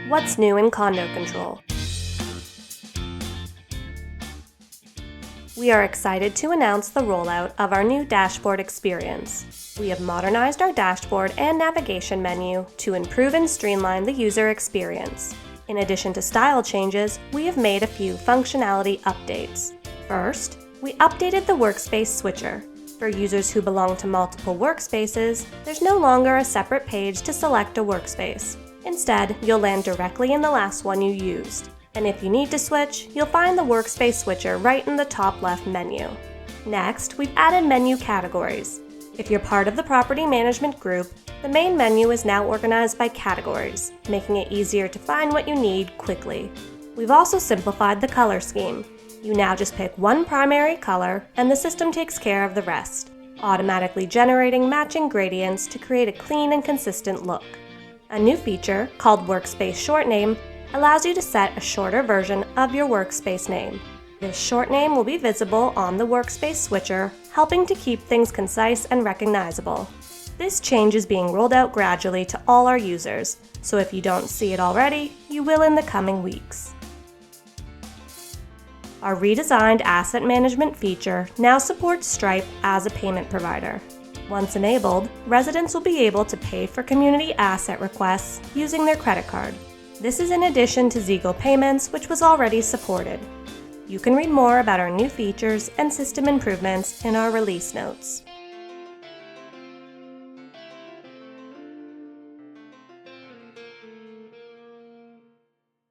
What's new in Condo Control? We are excited to announce the rollout of our new dashboard experience. We have modernized our dashboard and navigation menu to improve and streamline the user experience. In addition to style changes, we have made a few functionality updates. First, we updated the Workspace Switcher. For users who belong to multiple workspaces, there's no longer a separate page to select a workspace. Instead, you'll land directly in the last one you used. And if you need to switch, you'll find the Workspace Switcher right in the top left menu. Next, we've added menu categories. If you're part of the property management group, the main menu is now organized by categories, making it easier to find what you need quickly. We've also simplified the color scheme. You now just pick one primary color, and the system takes care of the rest, automatically generating matching gradients to create a clean and consistent look. A new feature, called Workspace Short Name, allows you to set a shorter version of your workspace name. This short name will be visible on the Workspace Switcher, helping to keep things concise and recognizable. This change is being rolled out gradually to all our users, so if you don't see it already, you will in the coming weeks. Our redesigned asset management feature now supports Stripe as a payment provider. Once enabled, residents will be able to pay for community asset requests using their credit card. This is in addition to Zego payments, which was already supported. You can read more about our new features and system improvements in our release notes.